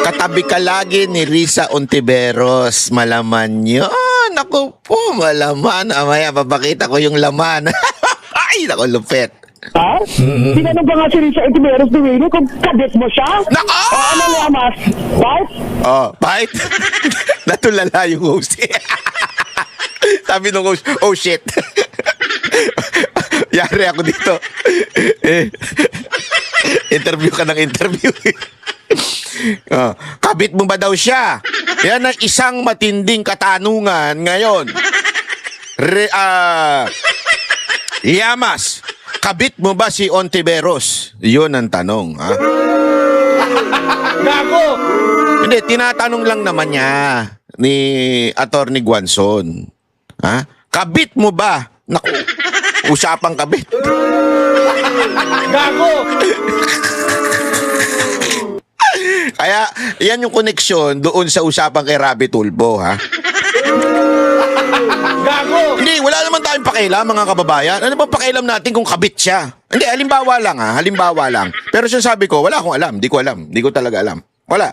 Katabi ka lagi ni Risa Ontiveros. Malaman yun. Ako po, malaman. Amaya, papakita ko yung laman. Ay, naku, lupet. Ha? Tinanong ba nga si Risa Ontiveros ni Willie kung kadit mo siya? Nako! O ano nga, mas? Right? Oh, bite. Natulala yung host. Sabi nung host, oh shit. Yari ako dito. Interview ka ng interview. Kabit mo ba daw siya? Yan ang isang matinding katanungan ngayon. Yamas, kabit mo ba si Ontiveros? Yun ang tanong. Ha? Gago! Hindi, tinatanong lang naman niya ni Attorney Guanzon. Ha? Kabit mo ba? Naku, usapang kabit. Gago! Kaya, yan yung koneksyon doon sa usapang kay Rabi Tulfo, ha? Gago! Hindi, wala naman tayong pakialam, mga kababayan. Ano ba pakialam natin kung kabit siya? Hindi, halimbawa lang, ha? Halimbawa lang. Pero sinasabi ko, wala akong alam. Di ko alam. Di ko talaga alam. Wala.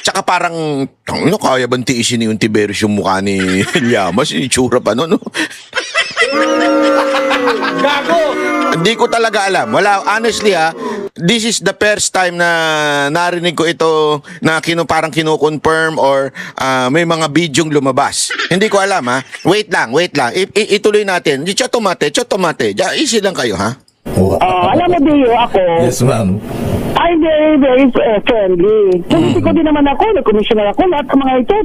Tsaka parang, ano, kaya bang tiisin ni Ontiveros yung mukha ni Llamas? Itsura pa, no? Gago! Hindi ko talaga alam. Wala, honestly ha, this is the first time na narinig ko ito na parang kino-confirm or may mga bidyong lumabas. Hindi ko alam ha. Wait lang. Ituloy natin. Chotomate. Easy lang kayo ha. Alam mo, Dio, ako, Yes, ma'am. I'm very, very friendly. Politiko din naman ako, nag-commissioner ako, lahat ng mga ito,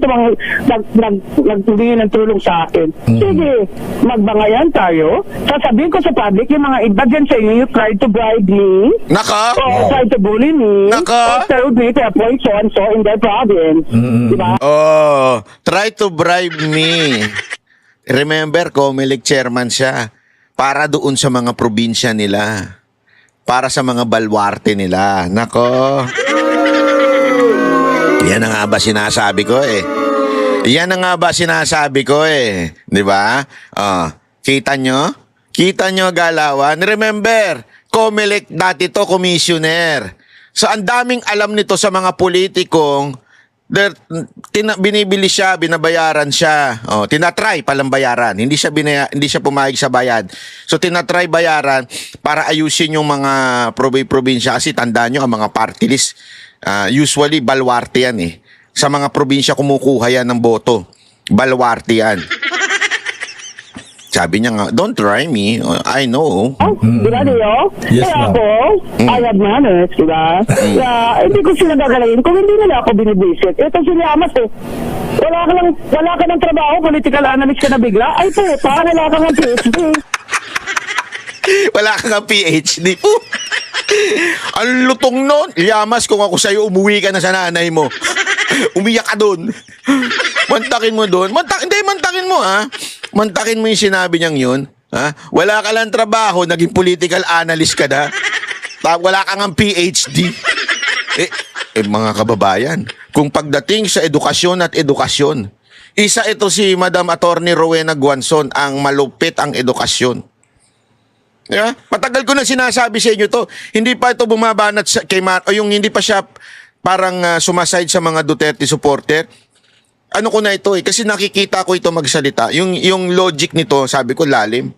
nagbigay ng tulong sa akin. Sige, magbangayan tayo. Sasabihin ko sa public, yung mga iba dyan sa inyo, you try to bribe me, Naka? or try to bully me, Naka? or told me to appoint so-and-so in their province. Diba? Oh, try to bribe me. Remember, Comelec chairman siya. Para doon sa mga probinsya nila. Para sa mga balwarte nila. Nako. Yan na nga ba sinasabi ko eh. Yan na nga ba sinasabi ko eh. Di ba? Kita nyo? Kita nyo, Galawan? Remember, Comelec dati to, commissioner. So, ang daming alam nito sa mga politikong binibili siya, binabayaran siya. Tinatry palang bayaran. Hindi siya pumayag sa bayad. So tinatry bayaran para ayusin yung mga probinsya kasi tandaan nyo ang mga party list. Usually balwarte yan eh. Sa mga probinsya kumukuha yan ng boto. Balwarte yan. Sabi niya nga, don't try me. I know. Diba, Dio? Yes, Kaya ma'am. ako, I have manners, diba? Kaya, hindi ko sila gagalawin kung hindi nila ako binibisit. Ito si Llamas eh. Wala ka ng trabaho, political analyst ka na bigla. Ay po, wala ka ng PhD. Wala ka nga PhD po. Ang lutong nun. Llamas, kung ako sa'yo, umuwi ka na sa nanay mo. Umiyak ka dun. Mantakin mo dun. Mantakin mo ha. Mantakin mo yung sinabi niyang yun. Ha? Wala ka lang trabaho, naging political analyst ka na. Wala ka nga PhD. Mga kababayan, kung pagdating sa edukasyon at edukasyon, isa ito si Madam Attorney Rowena Guanzon, ang malupit ang edukasyon. Yeah? Matagal ko na sinasabi sa inyo to. Hindi pa ito bumabanat kay o yung hindi pa siya parang sumaside sa mga Duterte supporter. Ano ko na ito eh, kasi nakikita ko ito magsalita. Yung logic nito, sabi ko, lalim.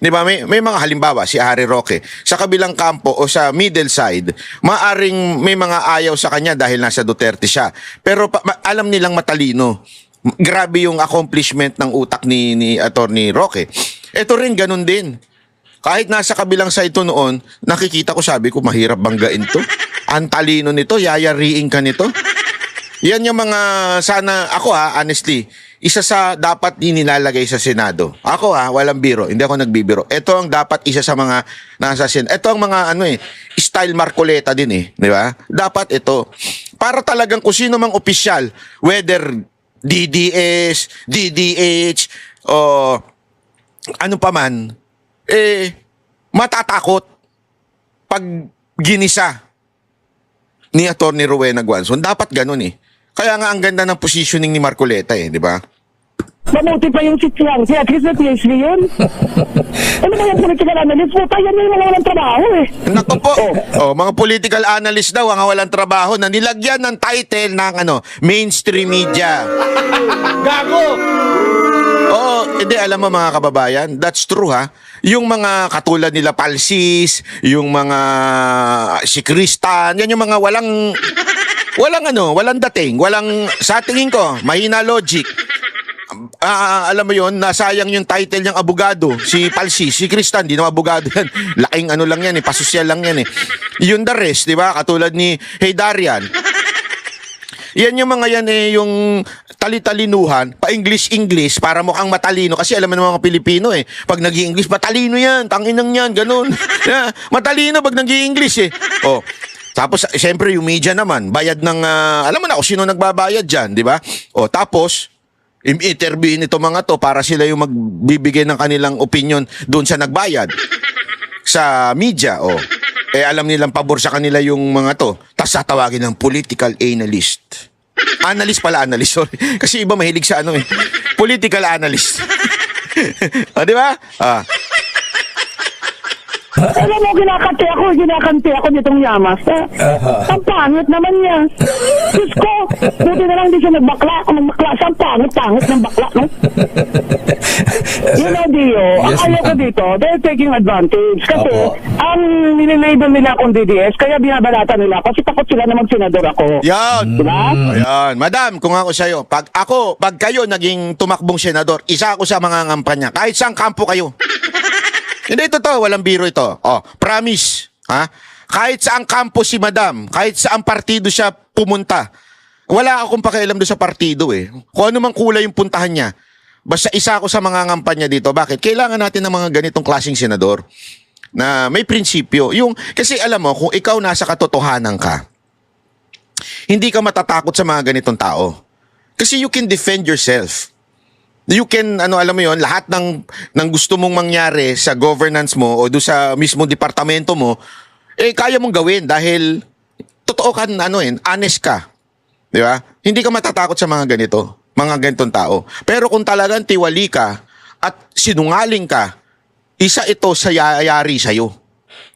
Di ba? May mga halimbawa, si Harry Roque, sa kabilang kampo o sa middle side, maaring may mga ayaw sa kanya dahil nasa Duterte siya. Pero alam nilang matalino. Grabe yung accomplishment ng utak ni Attorney Roque. Ito rin, ganun din. Kahit nasa kabilang side to noon, nakikita ko, sabi ko, mahirap banggain to. Ang talino nito, yayariin ka nito. Yan yung mga, sana, ako honestly, isa sa dapat inilalagay sa Senado. Ako walang biro, hindi ako nagbibiro. Ito ang dapat isa sa mga nasa Senado. Ito ang mga style Marcoleta din eh, di ba? Dapat ito. Para talagang kung sino mang opisyal, whether DDS, DDH, o ano pa man, matatakot pag ginisa ni Attorney Rowena Guanzon. Dapat ganun eh. Kaya nga ang ganda ng positioning ni Marcoleta eh, di ba? Mabuti pa yung si Chiangsi. At least na PhD yun. Ano ba yung political analyst mo? Tayo na yung mga walang trabaho eh. Nako po. Mga political analyst daw ang walang trabaho na nilagyan ng title ng mainstream media. Gago! Hindi, alam mo mga kababayan, that's true ha. Yung mga katulad nila Palsis, yung mga si Kristan, yan yung mga walang dating, sa tingin ko, mahina logic. Alam mo yun, nasayang yung title niyang abogado, si Palsis, si Kristan, di na abogado yan. Laking lang yan pasosyal lang yan Yung the rest, di ba? Katulad ni Darian. Yan yung mga yan yung talitalinuhan, pa-English para mukhang matalino. Kasi alam mo ng mga Pilipino pag nag-i-English, matalino yan, tanginang yan, ganun. Matalino pag nag-i-English Tapos, siyempre, yung media naman, bayad ng, alam mo na kung sino nagbabayad dyan, di ba? Tapos, interviewin ito mga to para sila yung magbibigay ng kanilang opinion doon sa nagbayad. Sa media, alam nilang pabor sa kanila yung mga to. Tapos tatawagin ng political analyst. Analyst, sorry. Kasi iba mahilig sa political analyst. Di ba? Alam mo, kinakante ako nitong Yamas. Ang pangit naman niya. Diyos ko, buti na lang hindi siya nagbakla. Kung nagbakla siya, ang pangit ng bakla, no? You know, Dio, ang ayaw ko dito, they're taking advantage. Kasi, ang nililabel nila akong DDS, kaya binabalata nila ako, kasi takot sila na mag-senador ako. Yan. Diba? Ayan. Madam, kung ako sa'yo, pag kayo naging tumakbong senador, isa ako sa mga ngampanya. Kahit saan kampo kayo. Hindi, totoo, walang biro ito. Promise. Ha? Kahit saang kampo si Madam, kahit saang partido siya pumunta, wala akong pakialam doon sa partido Kung ano mang kulay yung puntahan niya. Basta isa ako sa mga ngampanya dito. Bakit? Kailangan natin ng mga ganitong klaseng senador na may prinsipyo. Kasi alam mo, kung ikaw nasa katotohanan ka, hindi ka matatakot sa mga ganitong tao. Kasi you can defend yourself. You can, alam mo yon, lahat ng gusto mong mangyari sa governance mo o doon sa mismong departamento mo, kaya mong gawin dahil totoo ka, honest ka. Di ba? Hindi ka matatakot sa mga ganitong tao. Pero kung talagang tiwali ka at sinungaling ka, isa ito sa yayari sa'yo.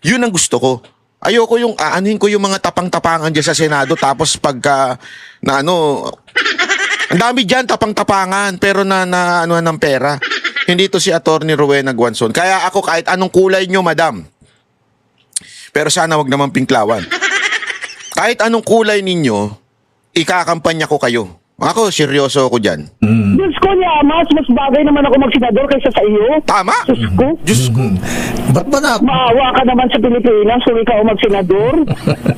Yun ang gusto ko. Ayoko yung aanuhin ko yung mga tapang-tapangan dyan sa Senado tapos pagka ang dami dyan tapang-tapangan pero na ng pera. Hindi to si Attorney Rowena Guanzon. Kaya ako kahit anong kulay nyo, Madam. Pero sana wag naman pinklawan. Kahit anong kulay ninyo, ikakampanya ko kayo. Ako, seryoso ako dyan. Diyos ko niya, mas bagay naman ako magsenador kaysa sa iyo. Tama? Diyos ko. Ba't ba na? Maawa ka naman sa Pilipinas kung ikaw magsenador.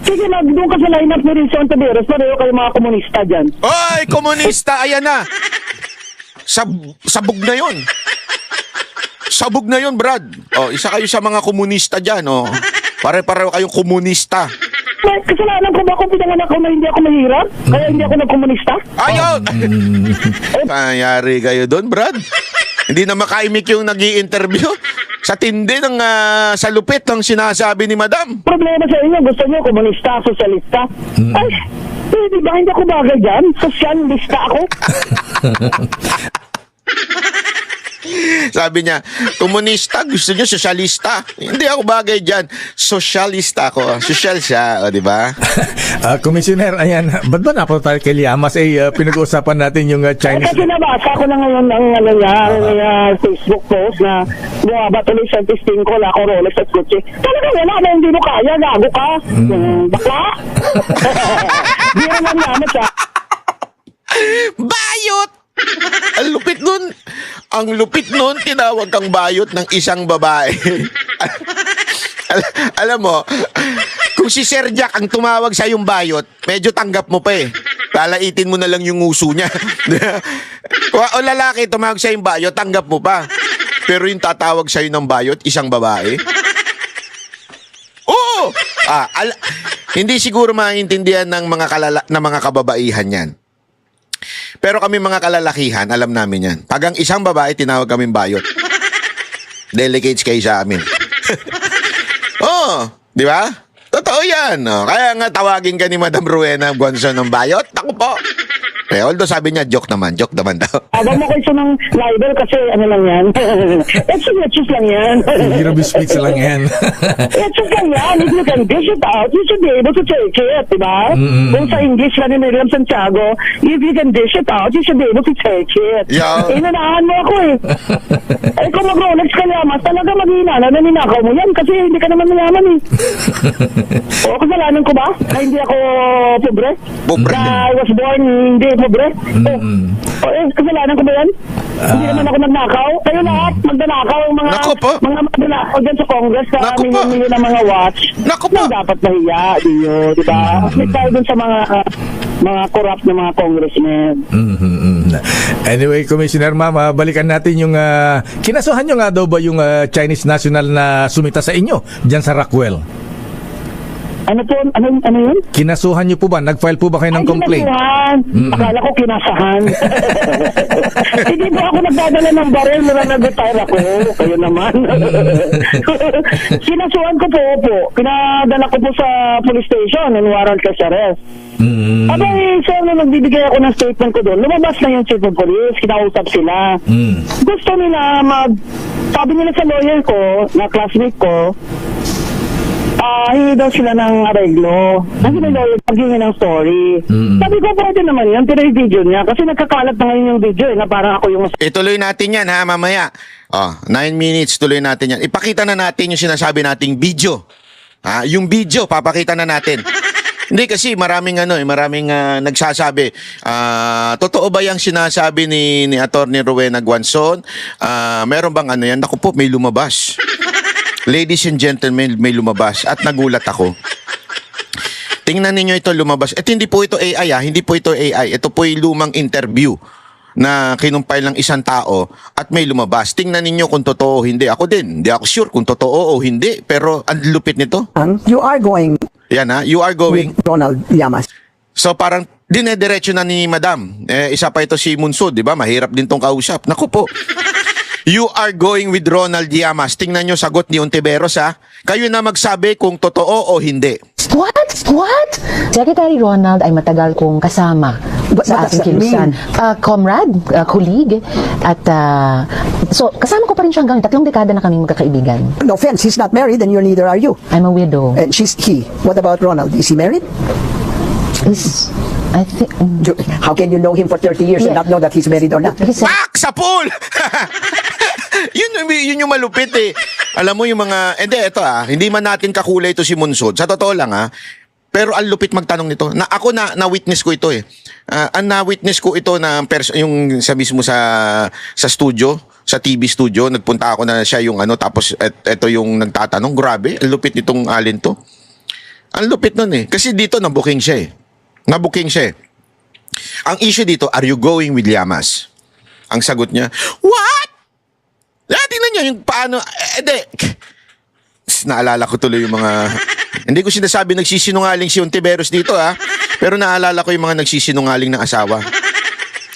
Sige, doon ka sa lineup ni Rizon Taveras, pareho kayo mga komunista dyan. Oy, komunista, ayan na. Sabog na yon. Sabog na yon, Brad. Isa kayo sa mga komunista dyan. Pare-pareho kayong komunista. Kasalanan ko ba kung pinanganak ko na hindi ako mahirap? Kaya hindi ako nagkomunista? Ayun! Kayari kayo doon, Brad. Hindi na makaimik yung nag-i-interview. Sa tindi ng sa lupit ng sinasabi ni Madam. Problema sa inyo, gusto nyo komunista, sosyalista? Ay, di ba hindi ako bagay dyan? Sosyalista ako? Sabi niya, komunista, gusto niyo sosyalista. Hindi ako bagay dyan. Sosyalista ako. Sosyal siya, di ba? Commissioner, ayan, ba't ba napunta tayo kay Llamas? Pinag-uusapan natin yung Chinese... Kasi nabasa ko na ngayon ng Facebook post na bumaba tuloy sa testing ko, lako Rolex at kutsi. Talaga wala na, hindi mo kaya, gago ka. Bakla. Di naman naman siya. Bayot! Ang lupit nun, tinawag kang bayot ng isang babae. Alam mo, kung si Sir Jack ang tumawag sa yung bayot, medyo tanggap mo pa Lalaitin mo na lang yung uso niya. O lalaki tumawag sa yung bayot, tanggap mo pa. Pero yung tatawag sa'yo ng bayot, isang babae. Oo! Hindi siguro maintindihan ng mga kababaihan yan. Pero kami mga kalalakihan, alam namin yan. Pag ang isang babae, tinawag kaming bayot. Delicates kayo sa amin. Di ba? Totoo yan. Kaya nga tawagin ka ni Madam Rowena Guanzon ng bayot. Naku po. Although sabi niya, joke naman daw. Huwag mo ko iso ng libel kasi ano lang yan. Etchus lang yan. Hero speech lang yan. Etchus lang yan. If you can dish it out, you should be able to take it, diba? Kung sa English lang ni Miriam Santiago, if you can dish it out, you should be able to take it. Yeah. Inanahan mo ako eh. Ay kung mag-Rolex ka Llamas, talaga mag-iinala na ninakaw mo yan kasi hindi ka naman mayaman eh. O, kasalanan ko ba? Na hindi ako pobre? Pobre. Na I was born hindi pobre? Kasalanan ko ba yan? Hindi naman ako nagnakaw. Kayo lahat, magdanakaw ang mga Naku po. mga magdanakaw dyan sa Congress sa Naku po. milyon-milyon ng mga watch. Naku po. Na dapat mahiya, di ba? May tayo dun sa mga corrupt na mga congressmen. Anyway, Commissioner Mama, balikan natin yung kinasuhan nyo nga daw ba yung Chinese national na sumita sa inyo dyan sa Rockwell? Ano po? Ano yun? Kinasuhan nyo po ba? Nag-file po ba kayo ng complaint? Kinasuhan. Akala ko kinasahan. Hindi po ako nagdadala ng baril na nag-retire ako. Kayo naman. Kinasuhan ko po. Pinadala ko po sa police station and warrantless arrest. Abay, so nung nagbibigay ako ng statement ko doon, lumabas na yung chief of police, kinausap sila. Gusto nila sabi nila sa lawyer ko, na classmate ko, hingi daw sila ng areglo. Kasi may lawyer paghingi ng story. Sabi ko, pwede naman yan, pero yung video niya. Kasi nagkakalat na ngayon yung video na parang ako yung... Ituloy natin yan ha, mamaya. 9 minutes, tuloy natin yan. Ipakita na natin yung sinasabi nating video. Yung video, papakita na natin. Hindi kasi maraming nagsasabi. Totoo ba yung sinasabi ni Attorney Rowena Guanzon? Meron bang yan? Naku po, may lumabas. Ladies and gentlemen, may lumabas at nagulat ako. Tingnan ninyo ito lumabas. At hindi po ito AI hindi po ito AI. Ito po yung lumang interview na kinumpile ng isang tao at may lumabas. Tingnan ninyo kung totoo o hindi. Ako din, hindi ako sure kung totoo o hindi. Pero ang lupit nito. You are going Yan you are going. with Ronald Llamas. So parang dinediretso na ni Madam. Isa pa ito si Munsod, di ba? Mahirap din tong kausap. Naku po. You are going with Ronald Llamas. Tingnan nyo sagot ni Ontiveros ha. Kayo na magsabi kung totoo o hindi. What? Secretary Ronald ay matagal kong kasama What sa does aking that kilusan. Comrade, colleague, at so kasama ko pa rin siya hanggang 3 dekada na kaming magkakaibigan. No offense, he's not married and neither are you. I'm a widow. And he. What about Ronald? Is he married? I think... How can you know him for 30 years and Yeah. not know that he's married or not? He's a- Pak! Sa pool! yun yung malupit eh. Alam mo yung mga... Ito hindi man natin kakulay ito si Munsod. Sa totoo lang pero ang lupit magtanong nito. Ako na-witness ko ito eh. Ang na-witness ko ito na yung sa mismo sa studio, sa TV studio, nagpunta ako na siya yung tapos ito yung nagtatanong. Grabe, ang lupit nitong alin to. Ang lupit nun eh. Kasi dito nabuking siya eh. Ang issue dito, are you going with Llamas? Ang sagot niya, what? Tingnan niyo yung paano, naalala ko tuloy yung mga, hindi ko sinasabi nagsisinungaling si Ontiveros dito pero naalala ko yung mga nagsisinungaling ng asawa.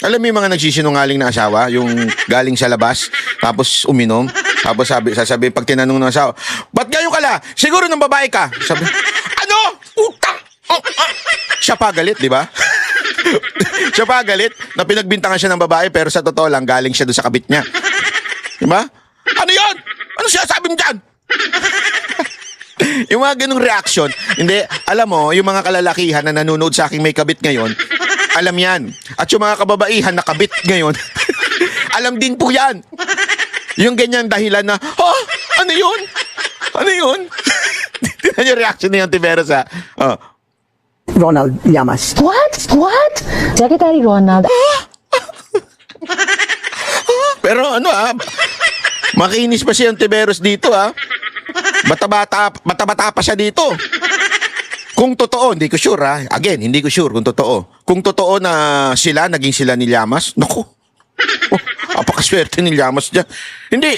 Alam mo yung mga nagsisinungaling na asawa, yung galing sa labas, tapos uminom, tapos sasabi, pag tinanong ng asawa, ba't gayo ka la? Siguro ng babae ka. Sabi, ano? Utang! Siya pa galit, di ba? Siya pa galit na pinagbintangan siya ng babae pero sa totoo lang galing siya doon sa kabit niya. Di ba? Ano yun? Ano siya sabi mo dyan? Yung mga ganung reaction, hindi, alam mo, yung mga kalalakihan na nanonood sa aking may kabit ngayon, alam yan. At yung mga kababaihan na kabit ngayon, alam din po yan. Yung ganyan dahilan na, ano yun? Ano yun? Tignan yung reaction ni Ontiveros Ronald Llamas. What? Secretary Ronald... Pero makinis pa si Ontiveros dito Bata-bata pa siya dito. Kung totoo, hindi ko sure Again, hindi ko sure kung totoo. Kung totoo na naging sila ni Llamas, naku. Apakaswerte ni Llamas dyan. Hindi.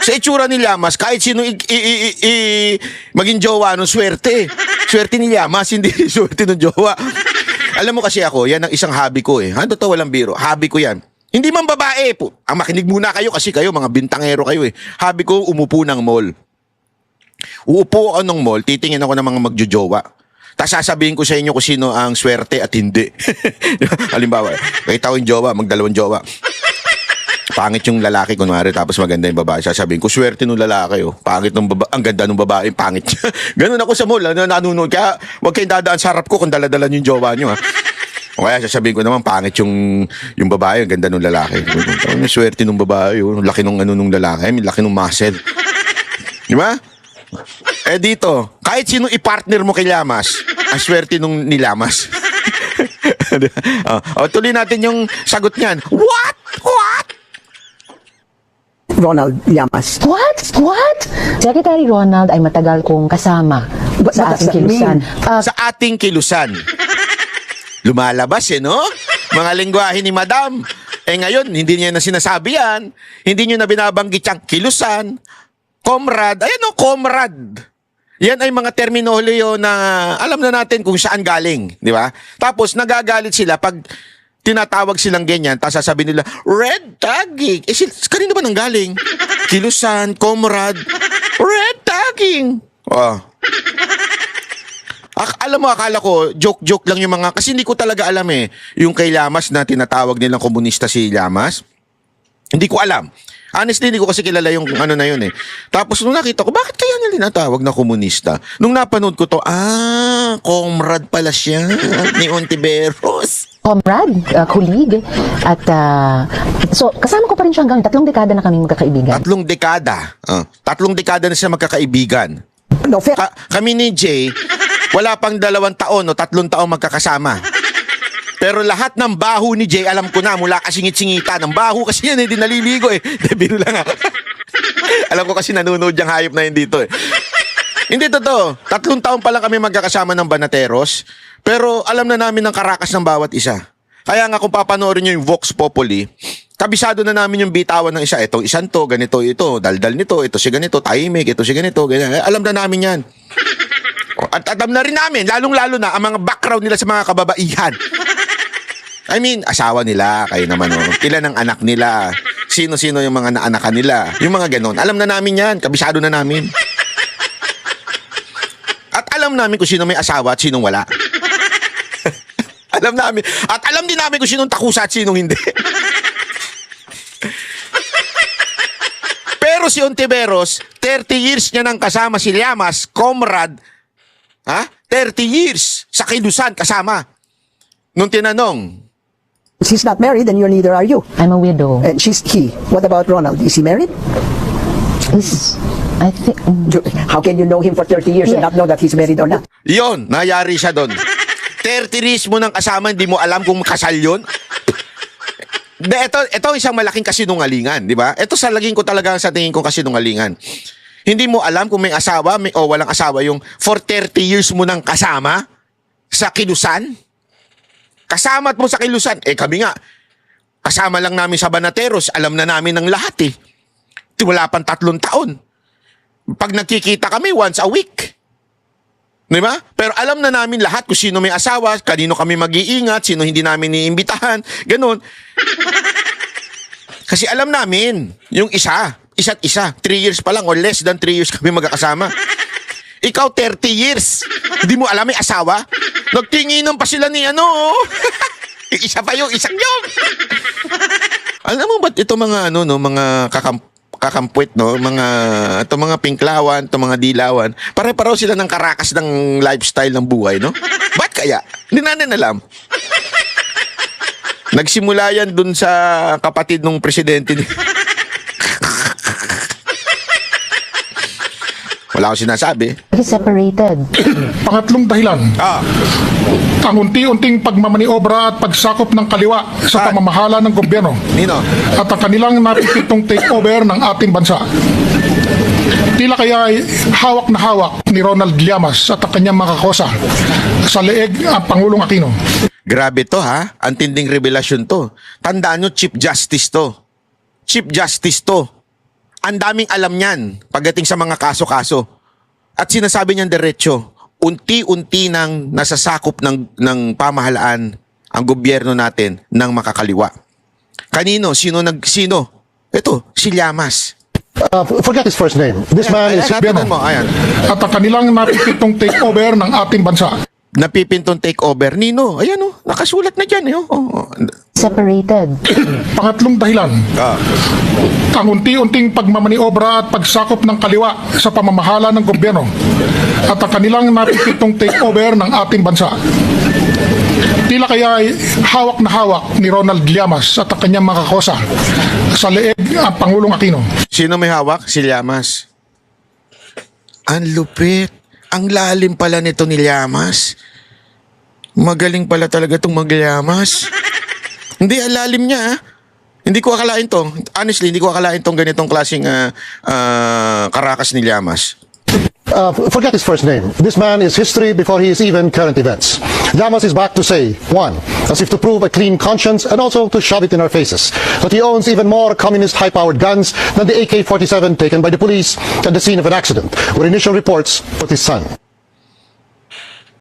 Sa itsura ni Llamas, kahit sino maging jowa nung swerte. Swerte ni Llamas, hindi swerte ng jowa. Alam mo kasi ako, yan ang isang hobby ko Totoo walang biro. Hobby ko yan. Hindi man babae po. Makinig muna kayo kasi kayo mga bintangero kayo Hobby ko umupo ng mall. Uupo ako ng mall, titingin ako ng mga magjojowa. Tapos sasabihin ko sa inyo kung sino ang swerte at hindi. Halimbawa, kita ko yung jowa, magdalawang jowa. Pangit yung lalaki, kunwari, tapos maganda yung babae. Sasabihin ko, swerte nung lalaki, oh. Pangit nung babae, ang ganda nung babae, pangit. Ganun ako sa mall, nanonood. Kaya huwag kayong dadaan sa harap ko kung daladalan yung jowa nyo, ha. O kaya sasabihin ko naman, pangit yung babae, ang ganda nung lalaki. Ang swerte nung babae, oh. Laki nung nung lalaki, laki nung muscle. Di ba? Eh dito, kahit sino i-partner mo kay Llamas, ang swerte nung nilamas. Tuloy natin yung sagot niyan. What? Ronald Llamas. What? Secretary Ronald ay matagal kong kasama What sa does ating that mean? kilusan. Sa ating kilusan. Lumalabas no? Mga lingwahe ni Madam. Eh ngayon, hindi niya na sinasabi yan. Hindi niyo na binabanggit siyang kilusan, comrade. Ayan o, comrade. Yan ay mga terminolohiyo na alam na natin kung saan galing. Di ba? Tapos nagagalit sila pag tinatawag silang ganyan, tapos sasabihin nila, red tagging. Kanino ba nang galing? Kilusan, comrade, red tagging. Oh. Alam mo, akala ko, joke-joke lang yung mga, kasi hindi ko talaga alam yung kay Llamas na tinatawag nilang komunista si Llamas. Hindi ko alam. Honestly, hindi ko kasi kilala yung ano na yun Tapos nung nakita ko, bakit kaya nila tinatawag na komunista? Nung napanood ko to, comrade pala siya ni Ontiveros. Comrade, kulig, at so kasama ko pa rin siya hanggang 3 dekada na kami magkakaibigan. 3 dekada. 3 dekada na siya magkakaibigan. No, fair. Kami ni Jay, wala pang 2 taon o 3 taon magkakasama. Pero lahat ng baho ni Jay, alam ko na, mula kasingit-singita ng baho kasi yan, hindi naliligo Biro lang Alam ko kasi nanonood yung hayop na yun dito Hindi totoo. 3 taon pa lang kami magkakasama ng Banateros. Pero alam na namin ang karakas ng bawat isa. Kaya nga kung papanoorin nyo yung Vox Populi, kabisado na namin yung bitawan ng isa. Itong isang to, ganito, ito, daldal nito, ito si ganito, tahimik, ito si ganito, ganyan. Alam na namin yan. At alam na rin namin, lalong-lalo na, ang mga background nila sa mga kababaihan. I mean, asawa nila, kayo naman Ilan ang anak nila, sino-sino yung mga naanakan nila, yung mga ganon. Alam na namin yan, kabisado na namin. At alam namin kung sino may asawa at sinong wala. Alam namin. At alam din namin kung sinong takusa at sinong hindi. Pero si Ontiveros, 30 years niya nang kasama si Llamas, comrade. 30 years sa kilusan kasama. Nung tinanong, She's not married and neither are you. I'm a widow. And he. What about Ronald? Is he married? I think... How can you know him for 30 years and Yeah. not know that he's married or not? yon, nayari siya doon. 30 years mo nang kasama, hindi mo alam kung kasal yun. Ito isang malaking kasinungalingan, di ba? Ito sa laging ko talaga sa tingin ko kasinungalingan. Hindi mo alam kung may asawa o walang asawa yung for 30 years mo nang kasama sa kilusan. Kasama't mo sa kilusan. Kami nga, kasama lang namin sa Banateros, alam na namin ng lahat Wala pang 3 taon. Pag nagkikita kami once a week. Di ba? Pero alam na namin lahat kung sino may asawa, kanino kami mag-iingat, sino hindi namin iimbitahan, ganun. Kasi alam namin, yung isa't isa, 3 years pa lang or less than 3 years kami magkakasama. Ikaw 30 years, hindi mo alam may asawa? Nagtinginan pa sila ni Isa pa yung isang yun. Alam mo ba't ito mga mga kakampwit mga pinklawan, mga dilawan, pare-pareho sila ng karakas ng lifestyle ng buhay, Ba't kaya? Hindi natin alam. Nagsimula yan dun sa kapatid ng presidente ni Wala akong sinasabi. He's separated. Pangatlong dahilan, ang unti-unting pagmamaniobra at pagsakop ng kaliwa sa pamamahala ng gobyerno Nino? at ang kanilang napipitong takeover ng ating bansa. Tila kaya ay hawak na hawak ni Ronald Llamas at ang kanyang mga kakosa sa leeg ang Pangulong Aquino. Grabe to ang tinding revelasyon to. Tandaan nyo, Chief Justice to. Chief Justice to. Ang daming alam niyan pagdating sa mga kaso-kaso. At sinasabi niyan diretso, unti-unti nang nasasakop ng pamahalaan ang gobyerno natin ng makakaliwa. Kanino? Sino? Ito, si Llamas. Forget his first name. This man is Natin mo, ayan. At ang kanilang napipitong takeover ng ating bansa. napipintong takeover. Nino, ayan oh, nakasulat na dyan. Separated. Pangatlong dahilan, ang unti-unting pagmamaniobra at pagsakop ng kaliwa sa pamamahala ng gobyerno at ang kanilang napipintong takeover ng ating bansa. Tila kaya ay hawak na hawak ni Ronald Llamas at ang kanyang mga kakosa sa leeg ang Pangulong Aquino. Sino may hawak? Si Llamas. Ang lupit. Ang lalim pala nito ni Llamas. Magaling pala talaga itong mag-Llamas. Hindi, ang lalim niya. Hindi ko akalain to. Honestly, hindi ko akalain tong ganitong klaseng karakas ni Llamas. Forget his first name. This man is history before he is even current events. Llamas is back to say, one, as if to prove a clean conscience and also to shove it in our faces, that he owns even more communist high-powered guns than the AK-47 taken by the police at the scene of an accident, where initial reports put his son.